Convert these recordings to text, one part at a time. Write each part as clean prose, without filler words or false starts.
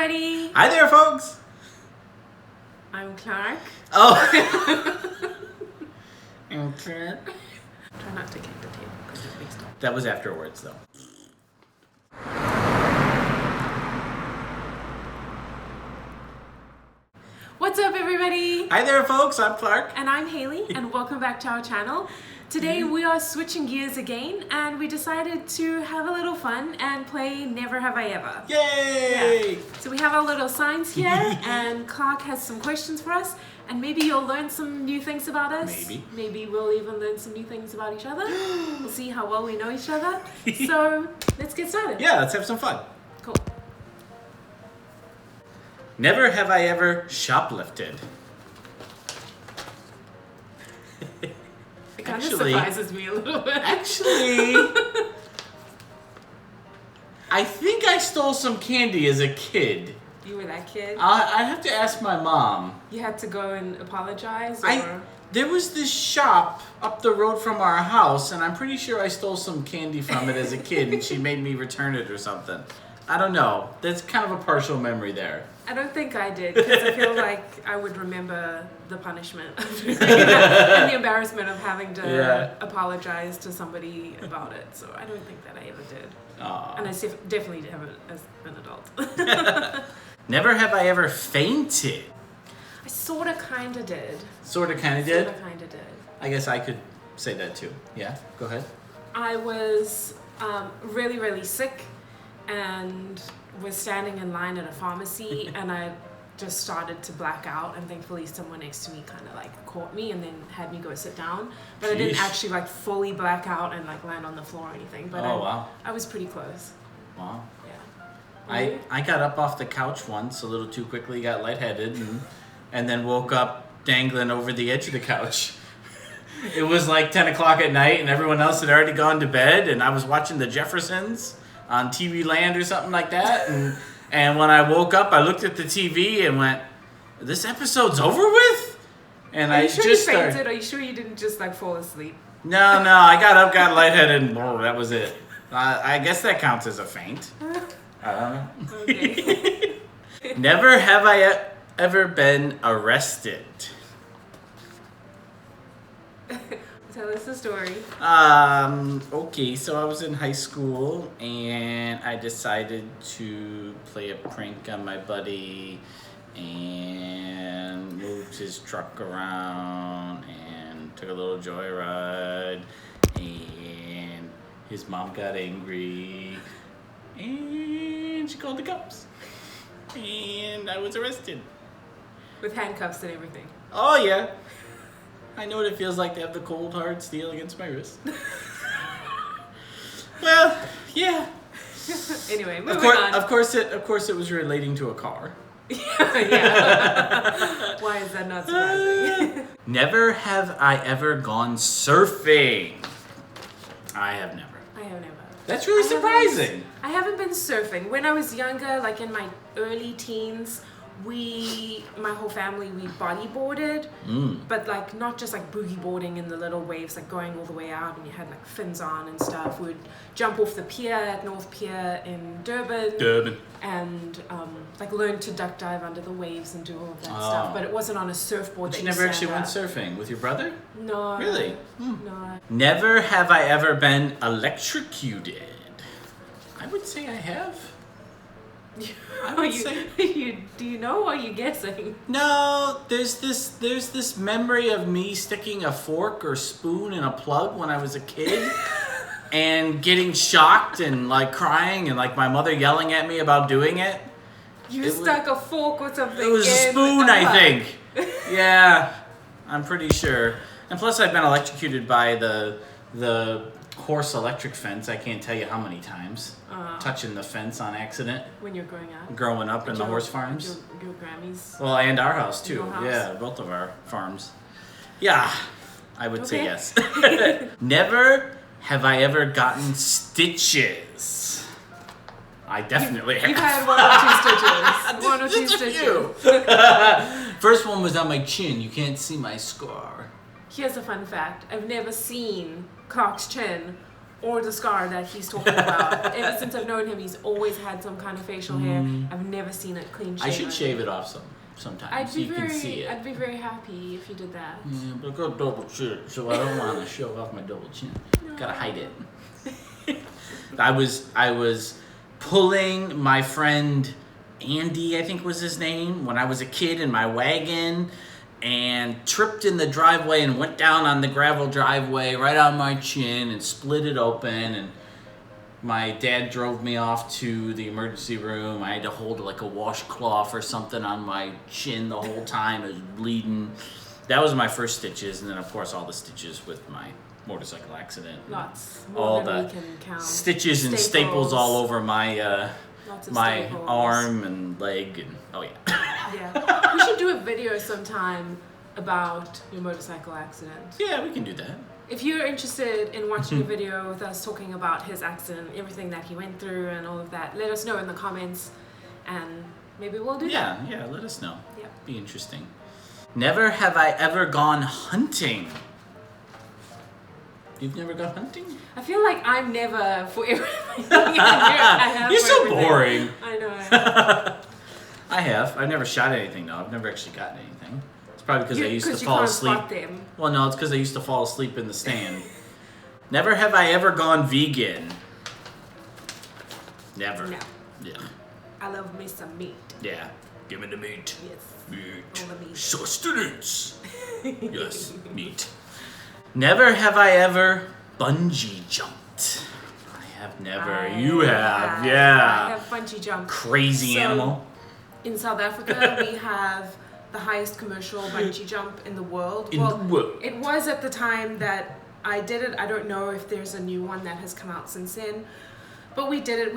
everybody. Hi there, folks. I'm Clark. Oh. Okay. Try not to kick the table because it makes noise. That was afterwards, though. What's up, everybody? Hi there, folks. I'm Clark. And I'm Haley, and welcome back to our channel. Today we are switching gears again, and we decided to have a little fun and play Never Have I Ever. Yay! Yeah. So we have our little signs here, and Clark has some questions for us, and maybe you'll learn some new things about us. Maybe we'll even learn some new things about each other. We'll see how well we know each other. So let's get started. Yeah, let's have some fun. Cool. Never have I ever shoplifted. It kind of surprises me a little bit. Actually, I think I stole some candy as a kid. You were that kid? I have to ask my mom. You had to go and apologize? Or? There was this shop up the road from our house, and I'm pretty sure I stole some candy from it as a kid, and she made me return it or something. I don't know. That's kind of a partial memory there. I don't think I did, because I feel like I would remember the punishment and the embarrassment of having to apologize to somebody about it. So I don't think that I ever did. Aww. And I definitely haven't as an adult. Never have I ever fainted. I sort of kind of did. Sort of kind of did? Sort of kind of did. I guess I could say that too. Yeah, go ahead. I was really, really sick and was standing in line at a pharmacy and I just started to black out, and thankfully someone next to me kind of like caught me and then had me go sit down, but I didn't actually like fully black out and like land on the floor or anything, but I was pretty close. Wow. Yeah. I got up off the couch once a little too quickly, got lightheaded, and then woke up dangling over the edge of the couch. It was like 10 o'clock at night and everyone else had already gone to bed, and I was watching the Jeffersons on TV Land or something like that, and when I woke up, I looked at the TV and went, "This episode's over with?" And Are you sure you fainted? Are you sure you didn't just like fall asleep? No, I got up, got lightheaded, and that was it. I guess that counts as a faint. I don't know. Okay. Never have I ever been arrested. Tell us the story. Okay, so I was in high school and I decided to play a prank on my buddy and moved his truck around and took a little joyride, and his mom got angry and she called the cops and I was arrested. With handcuffs and everything. Oh yeah. I know what it feels like to have the cold hard steel against my wrist. Well, yeah. Anyway, moving on. Of course it was relating to a car. Yeah. Why is that not surprising? Never have I ever gone surfing. I have never. That's really surprising. I haven't been surfing. When I was younger, like in my early teens, my whole family, we bodyboarded, but like not just like boogie boarding in the little waves, like going all the way out, and you had like fins on and stuff. We'd jump off the pier at North Pier in Durban. And like learn to duck dive under the waves and do all of that stuff. But it wasn't on a surfboard. But you never actually went surfing with your brother? No. Really? No. Never have I ever been electrocuted. I would say I have. Do you know, or are you guessing? No, there's this memory of me sticking a fork or spoon in a plug when I was a kid and getting shocked and like crying and like my mother yelling at me about doing it. You stuck a fork or something. It was a spoon, I think. Yeah, I'm pretty sure. And plus I've been electrocuted by the horse electric fence. I can't tell you how many times. Touching the fence on accident. When you're growing up in the horse farms. Your Grammys. Well, and our house too. House? Yeah, both of our farms. Yeah, I would say yes. Never have I ever gotten stitches. I definitely have. You've had one or two stitches. First one was on my chin. You can't see my scar. Here's a fun fact. I've never seen Clark's chin or the scar that he's talking about. Ever since I've known him, he's always had some kind of facial hair. I've never seen it clean shaven. I should shave it off sometimes so you can see it. I'd be very happy if you did that. Yeah, but I got double chin, so I don't want to show off my double chin. No. Gotta hide it. I was pulling my friend Andy, I think was his name, when I was a kid in my wagon, and tripped in the driveway and went down on the gravel driveway right on my chin and split it open, and my dad drove me off to the emergency room. I had to hold like a washcloth or something on my chin the whole time. It was bleeding. That was my first stitches, and then of course all the stitches with my motorcycle accident. Lots. All the stitches and staples all over my my arm and leg, and oh yeah. Yeah, we should do a video sometime about your motorcycle accident. Yeah, we can do that. If you're interested in watching a video with us talking about his accident, everything that he went through and all of that, let us know in the comments, and maybe we'll do that. Yeah, let us know. Yeah. Be interesting. Never have I ever gone hunting. You've never gone hunting? I feel like I'm never for everything. You're so boring. I know. I have. I've never shot anything though. I've never actually gotten anything. It's probably because I used to fall asleep. Spot them. Well, no, it's because I used to fall asleep in the stand. Never have I ever gone vegan. Never. No. Yeah. I love me some meat. Yeah. Give me the meat. Yes. Meat. All the meat. Sustenance. Yes, meat. Never have I ever bungee jumped. I have never. You have. Yeah. I have bungee jumped. Crazy animal. In South Africa, we have the highest commercial bungee jump in the world. The world. It was at the time that I did it. I don't know if there's a new one that has come out since then. But we did it.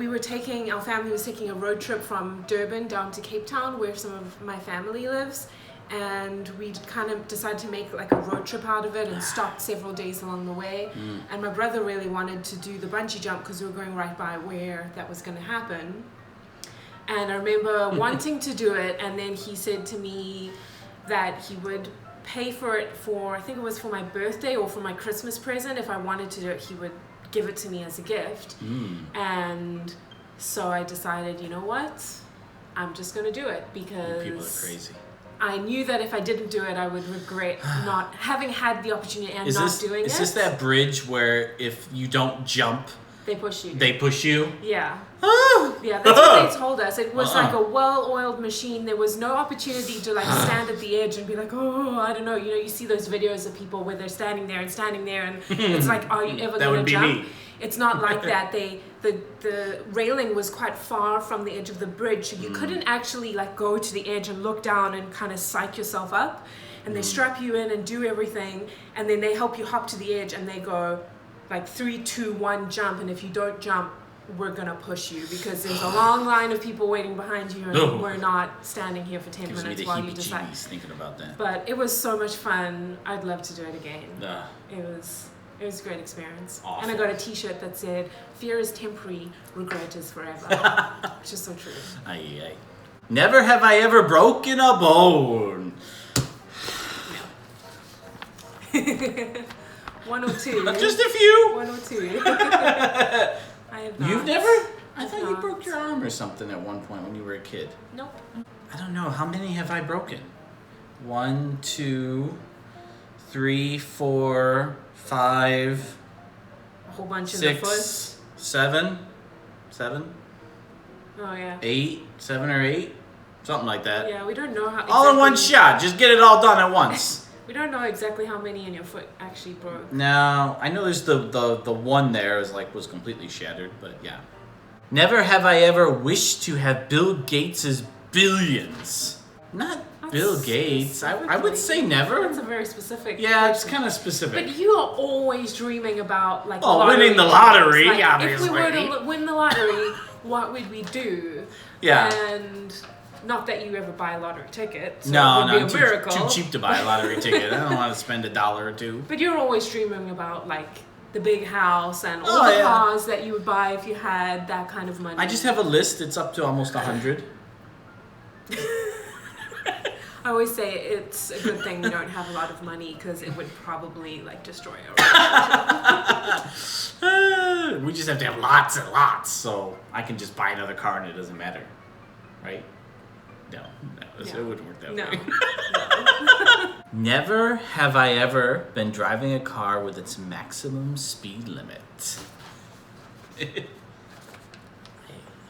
Our family was taking a road trip from Durban down to Cape Town, where some of my family lives. And we kind of decided to make like a road trip out of it and stopped several days along the way. And my brother really wanted to do the bungee jump because we were going right by where that was going to happen. And I remember wanting to do it, and then he said to me that he would pay for it I think it was for my birthday or for my Christmas present. If I wanted to do it, he would give it to me as a gift. And so I decided, you know what? I'm just going to do it because people are crazy. I knew that if I didn't do it, I would regret not having had the opportunity and not doing it. Is this that bridge where if you don't jump, they push you? They push you? Yeah. Yeah, that's what they told us. It was like a well-oiled machine. There was no opportunity to like stand at the edge and be like, oh, I don't know. You know, you see those videos of people where they're standing there, and it's like, are you ever going to jump? Me. It's not like that. The railing was quite far from the edge of the bridge, so you couldn't actually like go to the edge and look down and kind of psych yourself up. And they strap you in and do everything, and then they help you hop to the edge, and they go like 3, 2, 1, jump. And if you don't jump, we're gonna push you because there's a long line of people waiting behind you, and we're not standing here for 10 minutes while you decide. Thinking about that. But it was so much fun. I'd love to do it again. It was a great experience. Awful. And I got a t-shirt that said, "Fear is temporary, regret is forever." Which is so true. Aye. Never have I ever broken a bone. 1 or 2. Just a few. 1 or 2. I have not. You've never? I thought you broke your arm or something at one point when you were a kid. Nope. I don't know. How many have I broken? 1, 2, 3, 4, 5. A whole bunch 6, in the foot. 7. 7. Oh yeah. 8, 7 or 8, something like that. Yeah, we don't know how. All in one shot. Just get it all done at once. We don't know exactly how many in your foot actually broke. No, I know there's the one there was completely shattered, but yeah. Never have I ever wished to have Bill Gates' billions. Not Bill Gates. I would say never. That's a very specific. Yeah, it's kind of specific. But you are always dreaming about like. Winning the lottery. Like, obviously. If we were to win the lottery, what would we do? Yeah. And not that you ever buy a lottery ticket. So no, it would be a miracle. Too cheap to buy a lottery ticket. I don't want to spend $1 or $2. But you're always dreaming about like the big house and all the cars that you would buy if you had that kind of money. I just have a list. It's up to almost 100. I always say it's a good thing we don't have a lot of money because it would probably like destroy our relationship. We just have to have lots and lots, so I can just buy another car and it doesn't matter, right? No, it wouldn't work that way. No. Never have I ever been driving a car with its maximum speed limit. I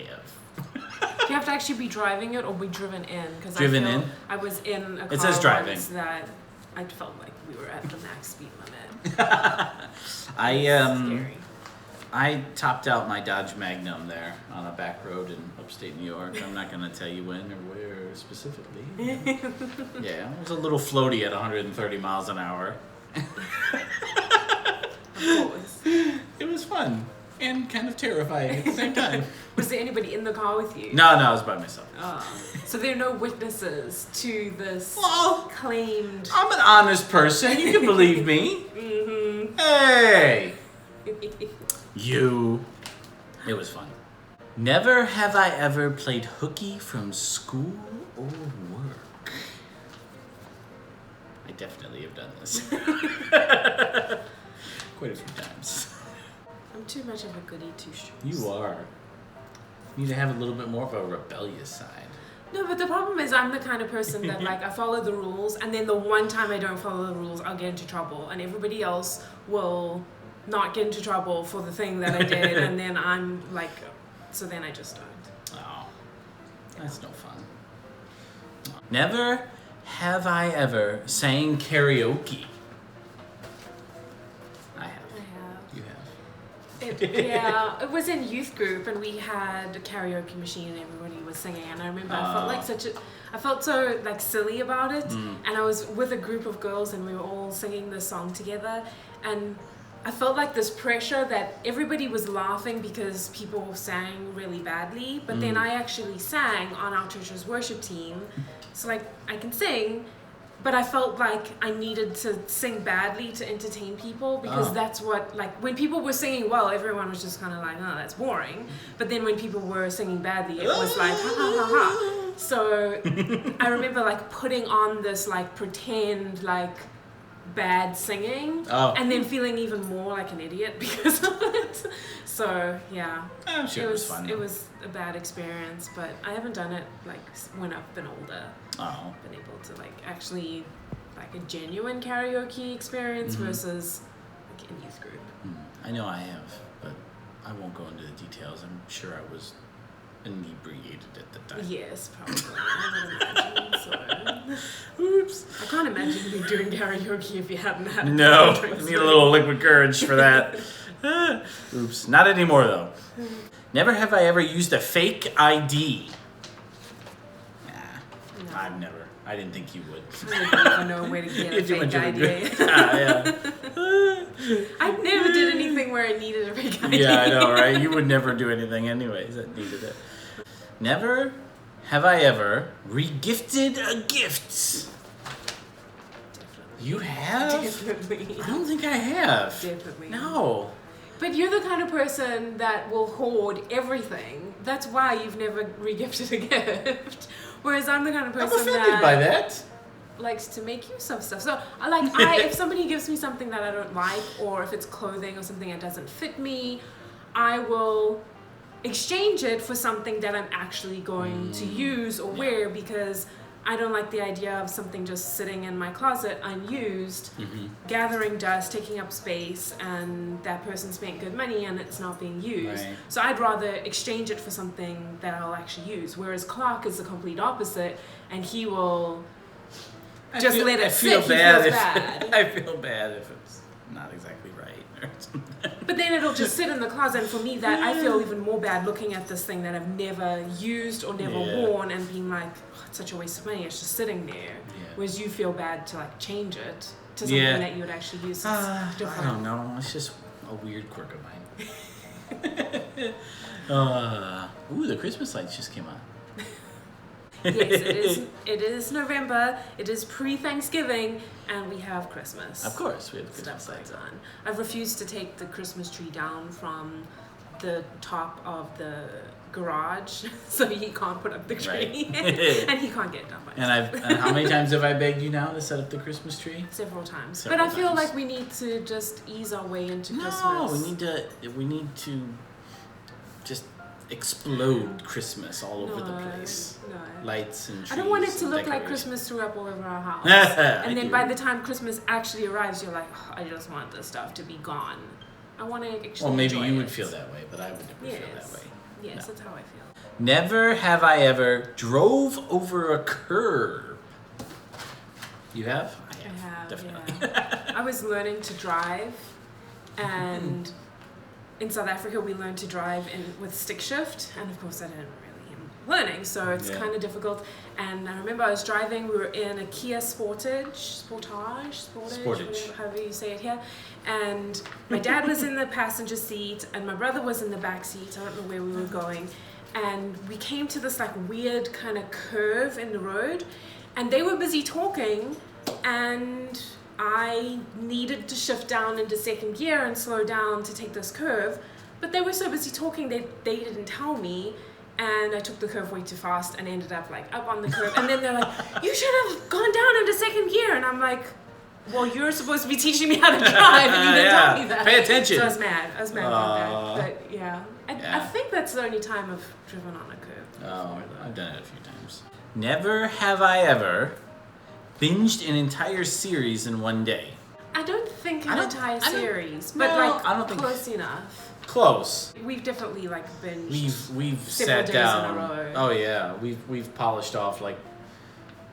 have. Do you have to actually be driving it or be driven in? Because I was in a car says driving. once that I felt like we were at the max speed limit. Scary. I topped out my Dodge Magnum there on a back road in upstate New York. I'm not going to tell you when or where specifically. Yeah, it was a little floaty at 130 miles an hour. Of course. It was fun and kind of terrifying at the same time. Was there anybody in the car with you? No, I was by myself. So there are no witnesses to this claimed... I'm an honest person. You can believe me. Mm-hmm. Hey! You. It was fun. Never have I ever played hooky from school or work. I definitely have done this. Quite a few times. I'm too much of a goody two-shoes. You are. You need to have a little bit more of a rebellious side. No, but the problem is I'm the kind of person that I follow the rules, and then the one time I don't follow the rules, I'll get into trouble, and everybody else will not get into trouble for the thing that I did, and then I'm so then I just don't. Oh, that's no fun. Never have I ever sang karaoke. I have. You have. It was in youth group, and we had a karaoke machine, and everybody was singing. And I remember I felt so silly about it. And I was with a group of girls, and we were all singing this song together. And I felt like this pressure that everybody was laughing because people sang really badly. But then I actually sang on our church's worship team, so I can sing. But I felt like I needed to sing badly to entertain people because that's what, when people were singing well, everyone was just kind of like, oh, that's boring. But then when people were singing badly, it was like, ha, ha, ha, ha. So I remember, putting on this, pretend, bad singing and then feeling even more like an idiot because of it. So, yeah. I'm sure it was fun. It was a bad experience, but I haven't done it, when I've been older. Oh. Been able to actually a genuine karaoke experience versus in youth group. I know I have, but I won't go into the details. I'm sure I was inebriated at the time. Yes, probably. I would imagine. So. Oops. I can't imagine you doing karaoke if you hadn't had. No, I need a little liquid courage for that. Oops. Not anymore though. Never have I ever used a fake ID. I've never. I didn't think you would. I know a way to get a fake ID. Yeah. I never did anything where I needed a fake ID. Yeah, I know, right? You would never do anything anyways that needed it. Never have I ever regifted a gift. Definitely. You have? Definitely. I don't think I have. Definitely. No. But you're the kind of person that will hoard everything. That's why you've never regifted a gift. Whereas I'm the kind of person I'm offended by that. Likes to make use of stuff. So if somebody gives me something that I don't like, or if it's clothing or something that doesn't fit me, I will exchange it for something that I'm actually going to use or wear, because I don't like the idea of something just sitting in my closet unused, gathering dust, taking up space, and that person spent good money and it's not being used. Right. So I'd rather exchange it for something that I'll actually use. Whereas Clark is the complete opposite, and he will just let it sit. He feels bad. I feel bad if it's not exactly right or something. But then it'll just sit in the closet, and for me, that I feel even more bad looking at this thing that I've never used or never worn, and being like, oh, it's such a waste of money. It's just sitting there. Yeah. Whereas you feel bad to change it to something that you would actually use. I don't know. It's just a weird quirk of mine. Ooh, the Christmas lights just came on. Yes, it is November. It is pre-Thanksgiving, and we have Christmas. Of course, we have Christmas lights on. I've refused to take the Christmas tree down from the top of the garage, so he can't put up the tree, Right. and he can't get it done by himself. And how many times have I begged you now to set up the Christmas tree? Several times. Several But I feel times. like we need to just ease our way into No, Christmas. we need to just explode Christmas all over the place. No. Lights and trees. I don't want it to and look like decorations. Christmas threw up all over our house. I And then do. by the time Christmas actually arrives, you're like, oh, I just want this stuff to be gone. I want to actually Well, maybe enjoy you it. would feel that way, but I would never feel that way. Yes, No. that's how I feel. Never have I ever drove over a curb. You have? I have, definitely. yeah. I was learning to drive, and in South Africa we learned to drive with stick shift, and of course I didn't really am learning, so it's Yeah. kind of difficult. And I remember I was driving, we were in a Kia Sportage, whatever, however you say it here, and my dad was in the passenger seat and my brother was in the back seat. I don't know where we were going, and we came to this like weird kind of curve in the road, and they were busy talking, and I needed to shift down into second gear and slow down to take this curve, but they were so busy talking they didn't tell me, and I took the curve way too fast and ended up like up on the curve, and then they're like, you should have gone down into second gear, and I'm like, well, you're supposed to be teaching me how to drive and you didn't tell me that. Pay attention. So I was mad about that, but yeah. I Yeah. think that's the only time I've driven on a curve. Oh, I've done it a few times. Never have I ever binged an entire series in one day. I don't think I an don't- entire I don't- series, no, but like I don't think- close enough. Close. We've definitely like binged. We've several sat days in a down. row. Oh yeah, we've polished off like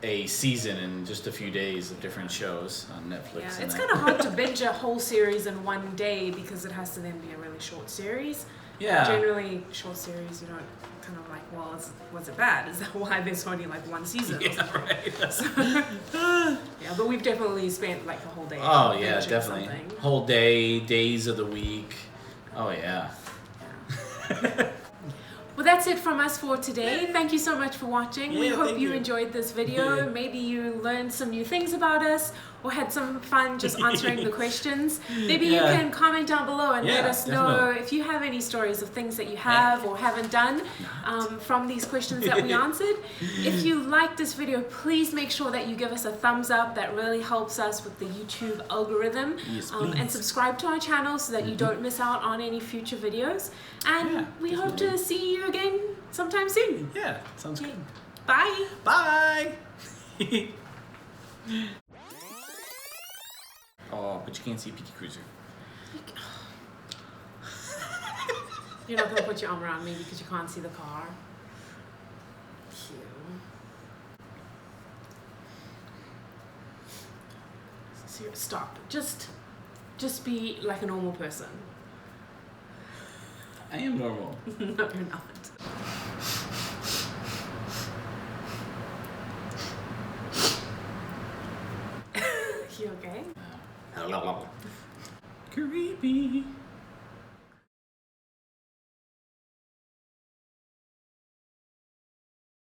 a season in just a few days of different shows on Netflix. Yeah, and it's that. kind of hard to binge a whole series in one day because it has to then be a really short series. Yeah. Generally, short series, you don't kind of like, well, was it bad? Is that why there's only like one season? Yeah, right. So, yeah, but we've definitely spent like a whole day. Oh yeah, binging definitely. something. Whole day, days of the week. Oh yeah. Well, that's it from us for today. Thank you so much for watching. We Yeah, hope thank you you. enjoyed this video. Yeah. Maybe you learned some new things about us or had some fun just answering the questions. Maybe you Yeah. can comment down below and let Yeah, us know definitely. if you have any stories of things that you have or haven't done from these questions that we answered. If you like this video, please make sure that you give us a thumbs up. That really helps us with the YouTube algorithm. Yes, And please. subscribe to our channel so that you don't miss out on any future videos. And Yeah, we hope to definitely. see you again sometime soon. Yeah, sounds good. Bye. Bye. Oh, but you can't see PT Cruiser. You're not gonna put your arm around me because you can't see the car. Cute. Stop. Just be like a normal person. I am normal. No, you're not. You okay? Creepy.